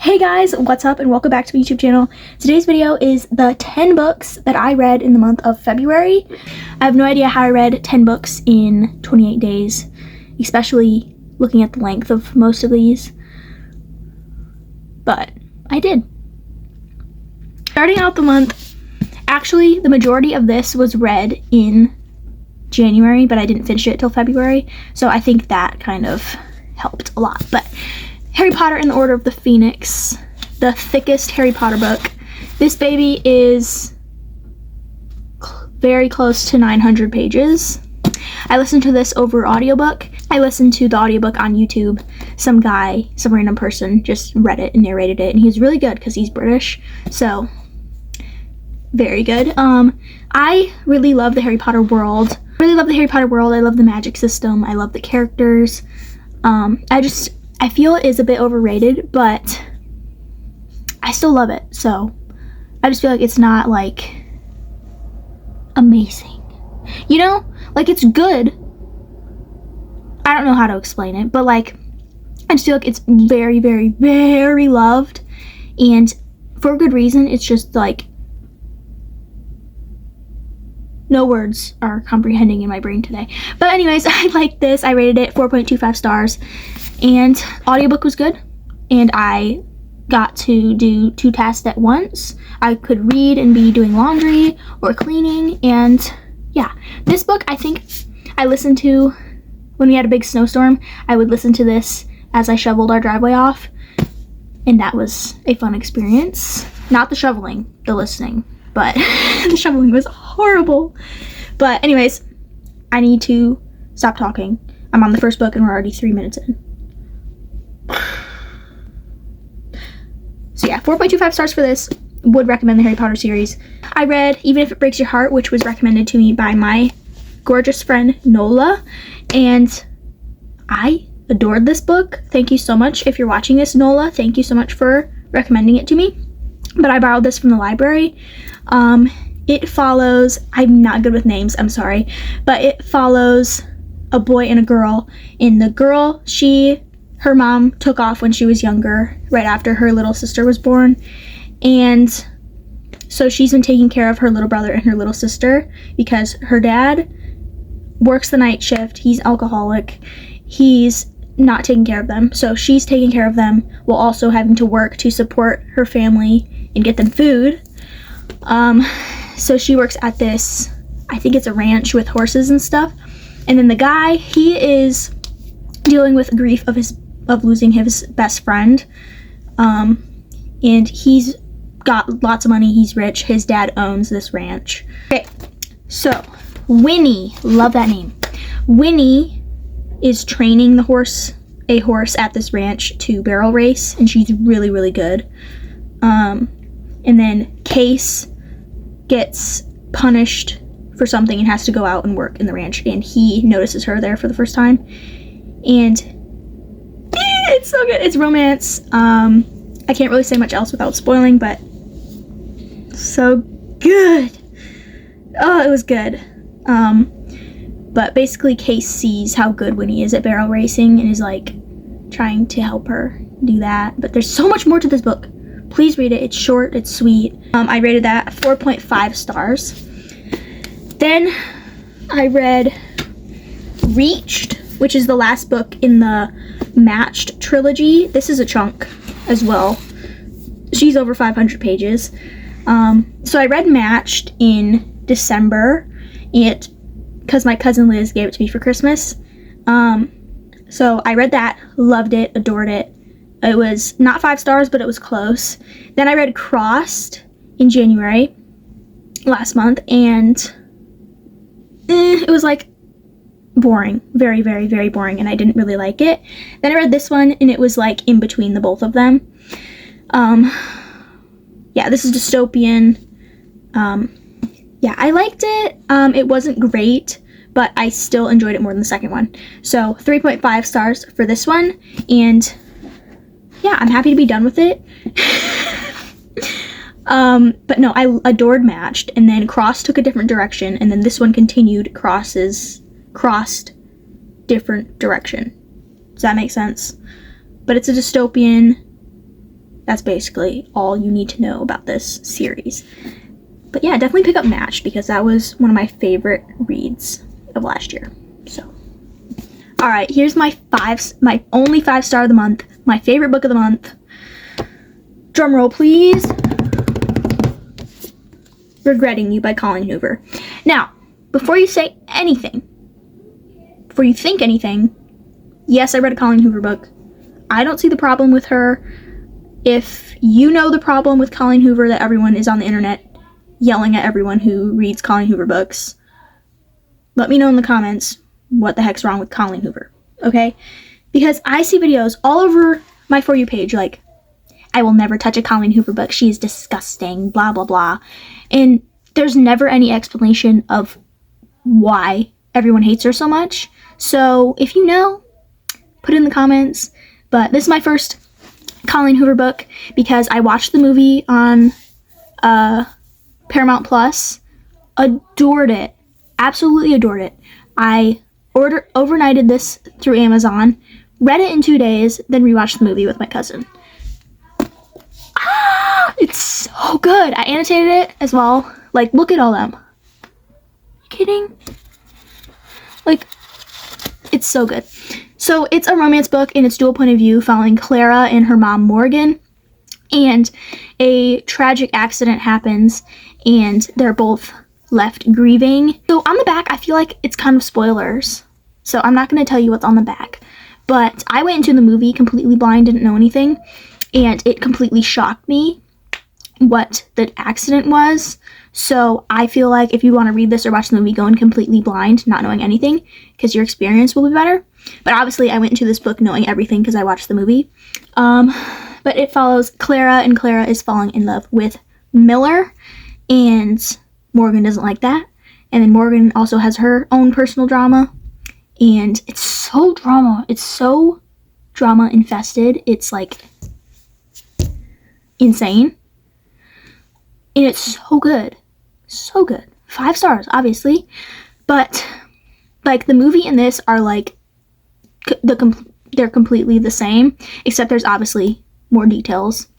Hey guys, what's up and welcome back to my YouTube channel. Today's video is the 10 books that I read in the month of February. I have no idea how I read 10 books in 28 days, especially looking at the length of most of these, but I did. Starting out the month, actually the majority of this was read in January, but I didn't finish it till February, so I think that kind of helped a lot. But Harry Potter and the Order of the Phoenix, the thickest Harry Potter book. This baby is very close to 900 pages. I listened to this over audiobook. I listened to the audiobook on YouTube. Some random person just read it and narrated it, and he was really good because he's British, so very good. I really love the Harry Potter world. I love the magic system. I love the characters. I feel it is a bit overrated, but I still love it. So I just feel like it's not like amazing. You know, like it's good. I don't know how to explain it, but like I just feel like it's very, very, very loved, and for a good reason. It's just like no words are comprehending in my brain today. But anyways, I liked this. I rated it 4.25 stars. And audiobook was good, and I got to do 2 tasks at once. I could read and be doing laundry or cleaning, and yeah. This book, I think I listened to when we had a big snowstorm. I would listen to this as I shoveled our driveway off, and that was a fun experience. Not the shoveling, the listening, but the shoveling was horrible. But anyways, I need to stop talking. I'm on the first book and we're already 3 minutes in. So yeah, 4.25 stars for this. Would recommend the Harry Potter series. I read Even If It Breaks Your Heart, which was recommended to me by my gorgeous friend Nola, and I adored this book. Thank you so much. If you're watching this, Nola, thank you so much for recommending it to me. But I borrowed this from the library. It follows, I'm not good with names, I'm sorry, but it follows a boy and a girl. And the girl, her mom took off when she was younger, right after her little sister was born, and so she's been taking care of her little brother and her little sister because her dad works the night shift. He's alcoholic. He's not taking care of them, so she's taking care of them while also having to work to support her family and get them food. So she works at this, I think it's a ranch with horses and stuff. And then the guy, he is dealing with grief of losing his best friend, and he's got lots of money. He's rich. His dad owns this ranch. Okay, so Winnie, love that name. Winnie is training a horse at this ranch to barrel race, and she's really, really good. And then Case gets punished for something and has to go out and work in the ranch, and he notices her there for the first time, and it's so good. It's romance. I can't really say much else without spoiling, but so good. Oh, it was good. But basically Case sees how good Winnie is at barrel racing and is like trying to help her do that. But there's so much more to this book. Please read it. It's short, it's sweet. I rated that 4.5 stars. Then I read Reached, which is the last book in the Matched trilogy. This is a chunk as well. She's over 500 pages. So I read Matched in December, because my cousin Liz gave it to me for Christmas. So I read that, loved it, adored it. It was not 5 stars, but it was close. Then I read Crossed in January last month, and it was like boring, very, very, very boring, and I didn't really like it. Then I read this one, and it was like in between the both of them. Yeah, this is dystopian. Yeah, I liked it. It wasn't great, but I still enjoyed it more than the second one. So 3.5 stars for this one, and yeah, I'm happy to be done with it. But no, I adored Matched, and then Crossed took a different direction, and then this one continued crossed different direction. Does that make sense? But it's a dystopian that's basically all you need to know about this series. But yeah, definitely pick up Match, because that was one of my favorite reads of last year. So, all right, here's my only 5-star of the month, my favorite book of the month. Drum roll, please. Regretting You by Colleen Hoover. Now, before you say anything, before you think anything, yes, I read a Colleen Hoover book. I don't see the problem with her. If you know the problem with Colleen Hoover, that everyone is on the internet yelling at everyone who reads Colleen Hoover books, let me know in the comments what the heck's wrong with Colleen Hoover, okay? Because I see videos all over my For You page like, I will never touch a Colleen Hoover book, she is disgusting, blah, blah, blah. And there's never any explanation of why everyone hates her so much. So if you know, put it in the comments. But this is my first Colleen Hoover book because I watched the movie on Paramount Plus. Adored it. Absolutely adored it. I overnighted this through Amazon, read it in 2 days, then rewatched the movie with my cousin. It's so good. I annotated it as well. Like, look at all them. You kidding? Like, it's so good. So it's a romance book and it's dual point of view following Clara and her mom Morgan. And a tragic accident happens and they're both left grieving. So on the back, I feel like it's kind of spoilers. So I'm not going to tell you what's on the back. But I went into the movie completely blind, didn't know anything. And it completely shocked me what the accident was. So I feel like if you want to read this or watch the movie, go in completely blind, not knowing anything, because your experience will be better. But obviously I went into this book knowing everything because I watched the movie. But it follows Clara, and Clara is falling in love with Miller, and Morgan doesn't like that. And then Morgan also has her own personal drama, and it's so drama infested. It's like insane. And it's so good. So good. 5 stars, obviously. But, like, the movie and this are, like, they're completely the same. Except there's obviously more details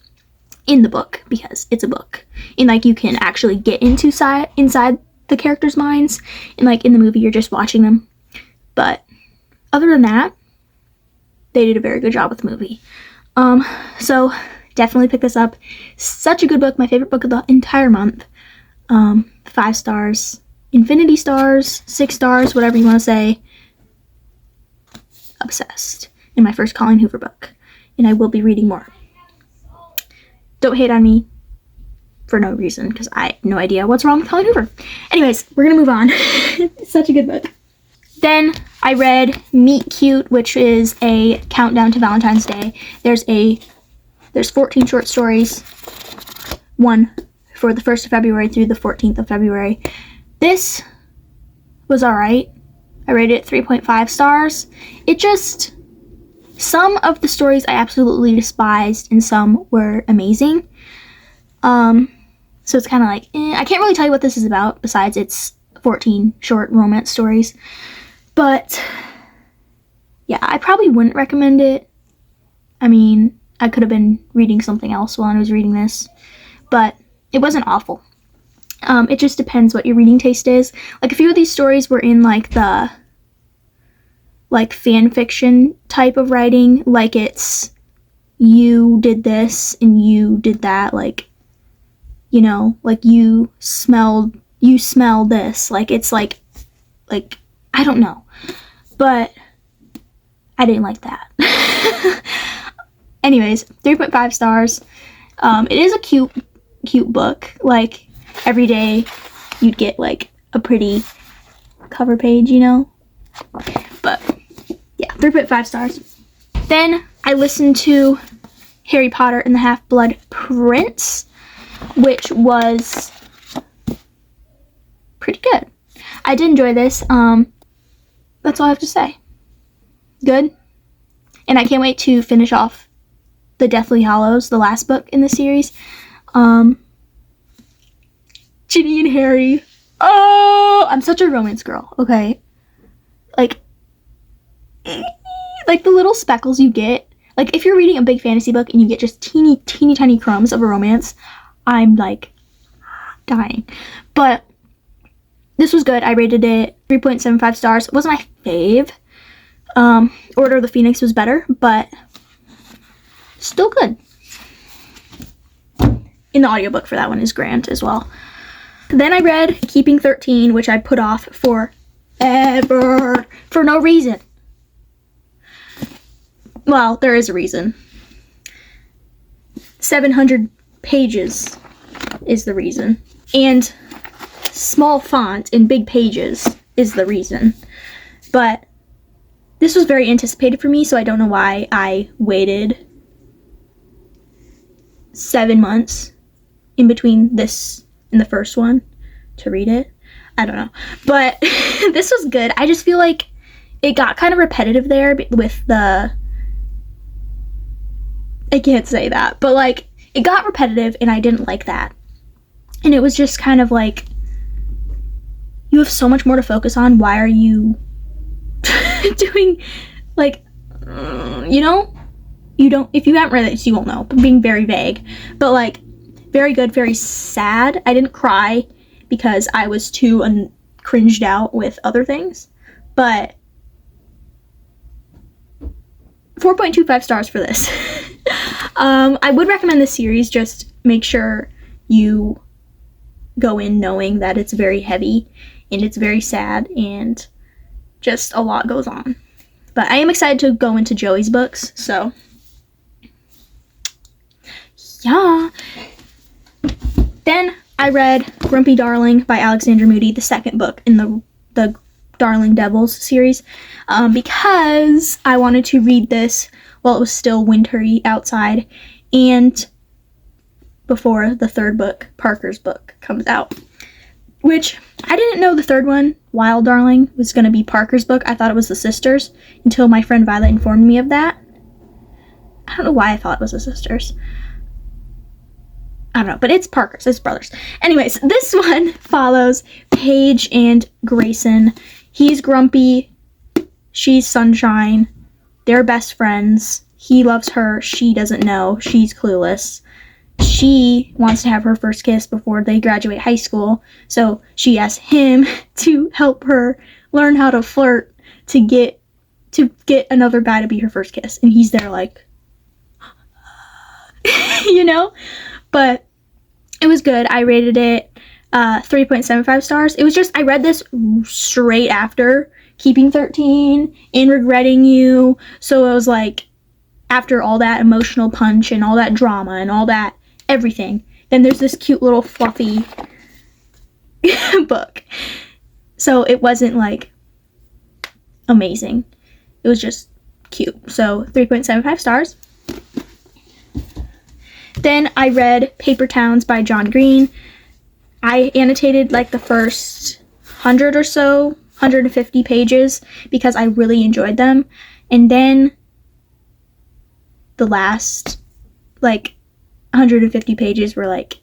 in the book because it's a book. And, like, you can actually get inside the characters' minds. And, like, in the movie, you're just watching them. But, other than that, they did a very good job with the movie. So definitely pick this up. Such a good book. My favorite book of the entire month. 5 stars. Infinity stars. 6 stars. Whatever you want to say. Obsessed. In my first Colleen Hoover book. And I will be reading more. Don't hate on me for no reason. Because I have no idea what's wrong with Colleen Hoover. Anyways, we're going to move on. Such a good book. Then I read Meet Cute, which is a countdown to Valentine's Day. There's 14 short stories, one for the 1st of February through the 14th of February. This was alright. I rated it 3.5 stars. Some of the stories I absolutely despised and some were amazing. So it's kind of like, I can't really tell you what this is about besides it's 14 short romance stories. But, yeah, I probably wouldn't recommend it. I mean, I could have been reading something else while I was reading this. But it wasn't awful. It just depends what your reading taste is. Like, a few of these stories were in, like, the, like, fan fiction type of writing. Like, it's, you did this and you did that. Like, you know, like, you smell this. Like, it's, like, I don't know. But I didn't like that. Anyways, 3.5 stars. It is a cute book. Like, every day you'd get, like, a pretty cover page, you know? But, yeah, 3.5 stars. Then I listened to Harry Potter and the Half-Blood Prince, which was pretty good. I did enjoy this. That's all I have to say. Good. And I can't wait to finish off the Deathly Hallows, the last book in the series. Ginny and Harry. Oh, I'm such a romance girl, okay? Like the little speckles you get Like, if you're reading a big fantasy book and you get just teeny tiny crumbs of a romance, I'm like dying. But this was good. I rated it 3.75 stars. It wasn't my fave. Order of the Phoenix was better, but still good. In the audiobook for that one is Grant as well. Then I read Keeping 13, which I put off forever for no reason. Well, there is a reason. 700 pages is the reason. And small font in big pages is the reason. But this was very anticipated for me, so I don't know why I waited 7 months in between this and the first one to read it. I don't know. But this was good. I just feel like it got kind of repetitive there with the... I can't say that, but like it got repetitive and I didn't like that. And it was just kind of like, you have so much more to focus on. Why are you doing like, you know, you don't, if you haven't read it, you won't know, but being very vague, but like very good, very sad. I didn't cry because I was too cringed out with other things, but 4.25 stars for this. I would recommend this series. Just make sure you go in knowing that it's very heavy and it's very sad and just a lot goes on. But I am excited to go into Joey's books, so yeah. Then I read Grumpy Darling by Alexandra Moody, the second book in the Darling Devils series, because I wanted to read this while it was still wintry outside and before the third book, Parker's book, comes out. Which, I didn't know the third one, Wild Darling, was going to be Parker's book. I thought it was the sisters until my friend Violet informed me of that. I don't know why I thought it was the sisters. I don't know, but it's Parker's, it's brothers. Anyways, this one follows Paige and Grayson. He's grumpy, she's sunshine, they're best friends. He loves her, she doesn't know, she's clueless. She wants to have her first kiss before they graduate high school, so she asks him to help her learn how to flirt to get another guy to be her first kiss. And he's there like, you know? But it was good. I rated it 3.75 stars. It was just, I read this straight after Keeping 13 and Regretting You. So it was like, after all that emotional punch and all that drama and all that everything, then there's this cute little fluffy book. So it wasn't like amazing. It was just cute. So 3.75 stars. Then I read Paper Towns by John Green. I annotated like the first 100 or so, 150 pages because I really enjoyed them. And then the last like 150 pages were like,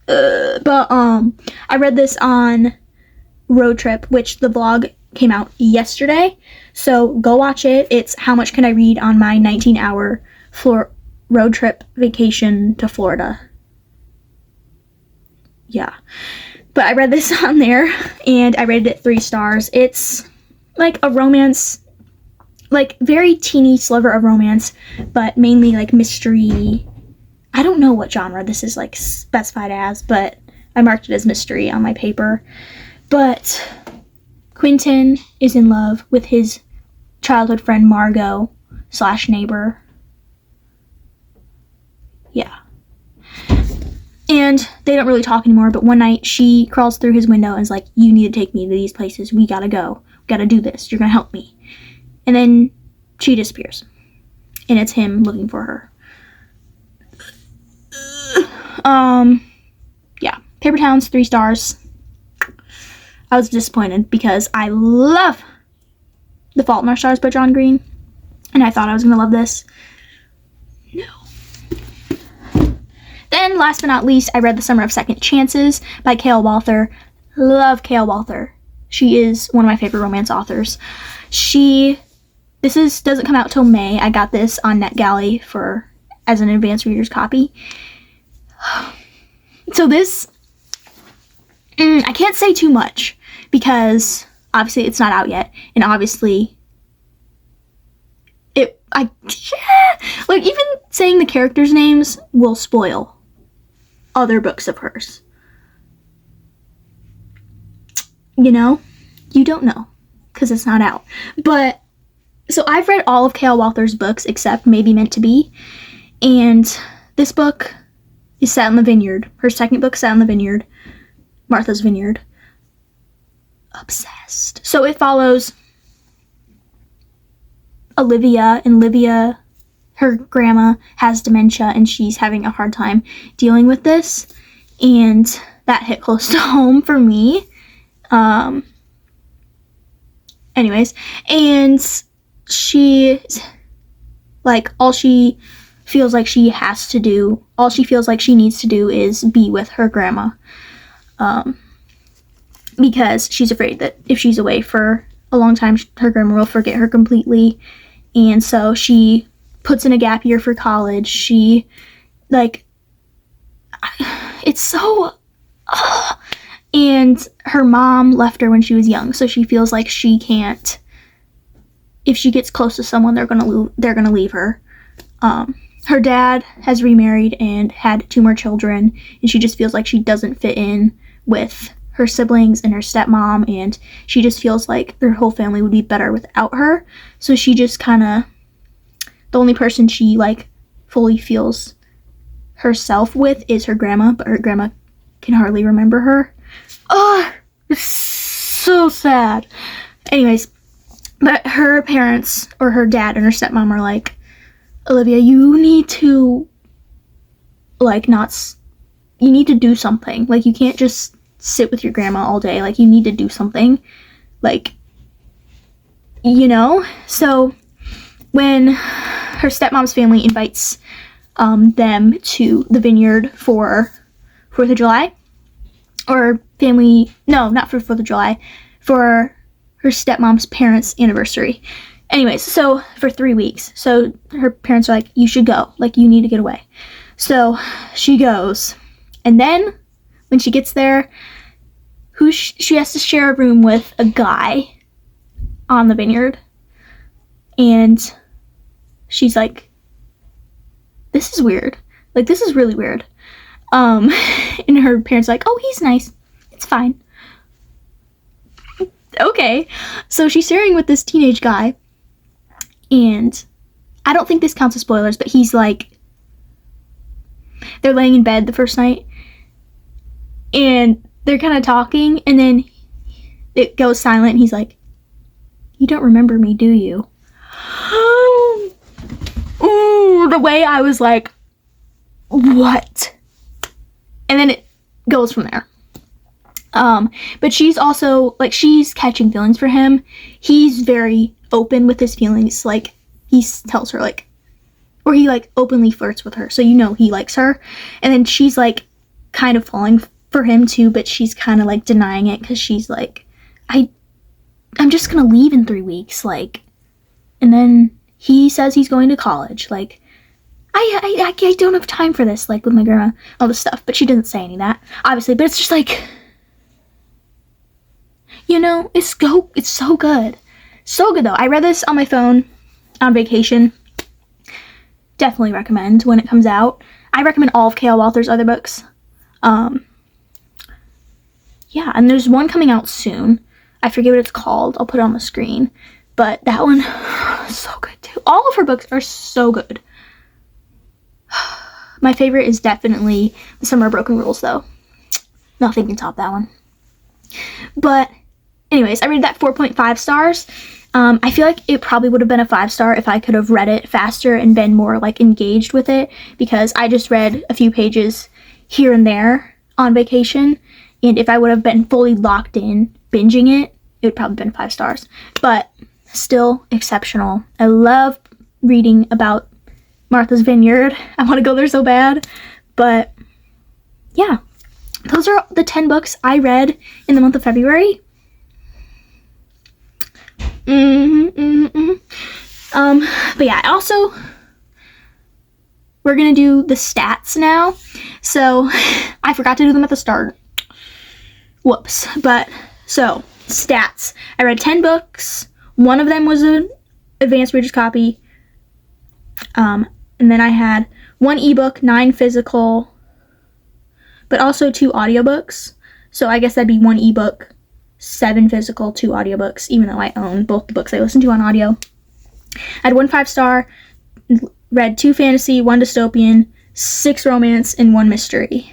I read this on Road Trip, which the vlog came out yesterday, so go watch it. It's how much can I read on my 19-hour road trip vacation to Florida. Yeah, but I read this on there and I rated it 3 stars. It's like a romance, like very teeny sliver of romance, but mainly like mystery. I don't know what genre this is like specified as, but I marked it as mystery on my paper. But Quentin is in love with his childhood friend Margot / neighbor. Yeah. And they don't really talk anymore, but one night she crawls through his window and is like, you need to take me to these places. We gotta go. We gotta do this. You're gonna help me. And then she disappears. And it's him looking for her. Yeah. Paper Towns, 3 stars. I was disappointed because I love The Fault in Our Stars by John Green. And I thought I was going to love this. No. Then, last but not least, I read The Summer of Second Chances by Kale Walther. Love Kale Walther. She is one of my favorite romance authors. She doesn't come out till May. I got this on NetGalley as an advanced reader's copy. So this, I can't say too much because obviously it's not out yet, and obviously like even saying the characters' names will spoil other books of hers. You know, you don't know because it's not out. But so I've read all of K.L. Walther's books except Maybe Meant to Be, and this book is set in the vineyard. Her second book set in the vineyard, Martha's Vineyard. Obsessed. So it follows Olivia, and Olivia, her grandma has dementia and she's having a hard time dealing with this, and that hit close to home for me. Anyways, and she, like, all she feels like she needs to do is be with her grandma, because she's afraid that if she's away for a long time, her grandma will forget her completely. And so she puts in a gap year for college. She, like, it's so, and her mom left her when she was young, so she feels like she can't, if she gets close to someone, they're gonna leave her. Her dad has remarried and had 2 more children, and she just feels like she doesn't fit in with her siblings and her stepmom, and she just feels like their whole family would be better without her. So she just kind of, the only person she, like, fully feels herself with is her grandma, but her grandma can hardly remember her. Oh, it's so sad. Anyways, but her parents, or her dad and her stepmom, are like, Olivia, you need to, like, you need to do something. Like, you can't just sit with your grandma all day. Like, you need to do something. Like, you know? So when her stepmom's family invites them to the vineyard for 4th of July, or family, no, not for 4th of July, for her stepmom's parents' anniversary. Anyways, so for 3 weeks. So her parents are like, you should go. Like, you need to get away. So she goes. And then when she gets there, she has to share a room with a guy on the vineyard. And she's like, this is weird. Like, this is really weird. And her parents are like, oh, he's nice. It's fine. Okay. So she's sharing with this teenage guy. And I don't think this counts as spoilers, but he's like, they're laying in bed the first night. And they're kind of talking, and then it goes silent, and he's like, you don't remember me, do you? Ooh, the way I was like, what? And then it goes from there. But she's also, like, she's catching feelings for him. He's very open with his feelings. Like, he tells her, like, or he, like, openly flirts with her, so you know he likes her. And then she's, like, kind of falling for him too, but she's kind of, like, denying it, because she's like, I'm just gonna leave in 3 weeks, like. And then he says he's going to college. Like, I don't have time for this, like, with my grandma, all this stuff. But she doesn't say any of that, obviously. But it's just like, you know, it's so good. So good, though. I read this on my phone on vacation. Definitely recommend when it comes out. I recommend all of K.L. Walther's other books. Yeah, and there's one coming out soon. I forget what it's called. I'll put it on the screen. But that one, so good, too. All of her books are so good. My favorite is definitely The Summer of Broken Rules, though. Nothing can top that one. But anyways, I rated that 4.5 stars. I feel like it probably would have been a 5-star if I could have read it faster and been more, like, engaged with it, because I just read a few pages here and there on vacation, and if I would have been fully locked in binging it, it would probably have been 5 stars. But still exceptional. I love reading about Martha's Vineyard. I want to go there so bad. But yeah, those are the 10 books I read in the month of February. But yeah, also, we're gonna do the stats now. So, I forgot to do them at the start. Whoops. But, so, stats. I read 10 books. One of them was an advanced reader's copy. And then I had 1 ebook, 9 physical, but also 2 audiobooks. So I guess that'd be 1 ebook, 7 physical, 2 audiobooks, even though I own both the books I listen to on audio. I had 1 5-star, read 2 fantasy, 1 dystopian, 6 romance, and 1 mystery.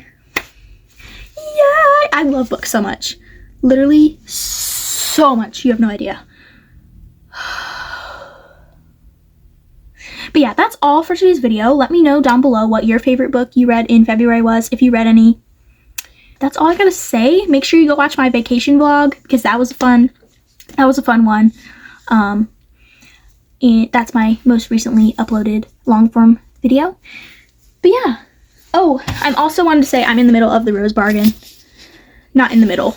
Yay! I love books so much. Literally so much. You have no idea. But yeah, that's all for today's video. Let me know down below what your favorite book you read in February was, if you read any. That's all I gotta say. Make sure you go watch my vacation vlog, because that was fun. That was a fun one. And that's my most recently uploaded long form video. But yeah. Oh, I'm also wanted to say I'm in the middle of the Rose Bargain. Not in the middle.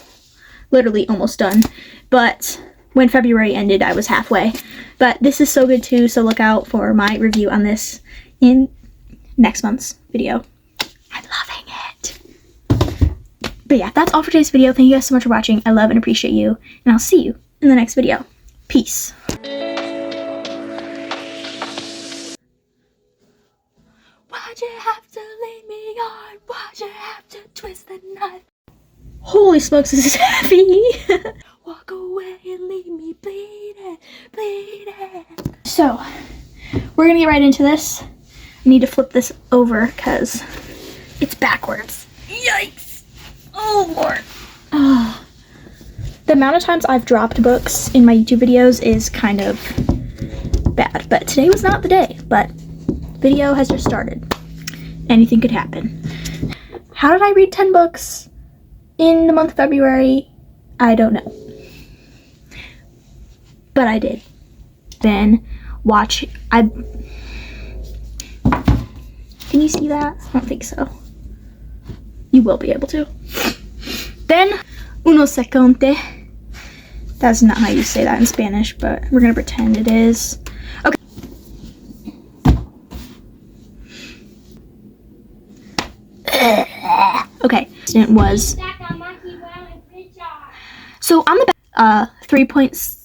Literally almost done. But when February ended, I was halfway. But this is so good too, so look out for my review on this in next month's video. I'm loving it. But yeah, that's all for today's video. Thank you guys so much for watching. I love and appreciate you. And I'll see you in the next video. Peace. Why'd you have to lead me on? Why'd you have to twist the knife? Holy smokes, this is heavy. Walk away and leave me bleeding, bleeding. So, we're gonna get right into this. I need to flip this over because it's backwards. Yikes. Oh, Lord. The amount of times I've dropped books in my YouTube videos is kind of bad, but today was not the day, but video has just started. Anything could happen. How did I read 10 books in the month of February? I don't know. But I did. Then watch, can you see that? I don't think so. You will be able to. Then, uno seconde. That's not how you say that in Spanish, but we're gonna pretend it is. Okay. Okay. It was. So on the back, 3 points.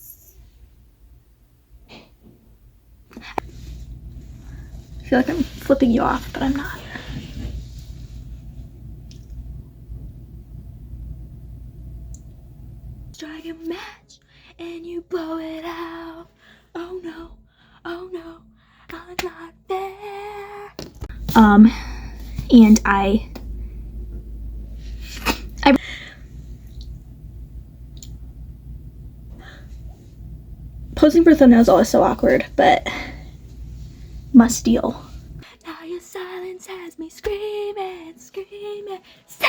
I feel like I'm flipping you off, but I'm not. Strike a match and you blow it out. Oh no, I'm not there. And I posing for thumbnails is always so awkward, but must deal. Now your silence has me screaming, screaming, stay.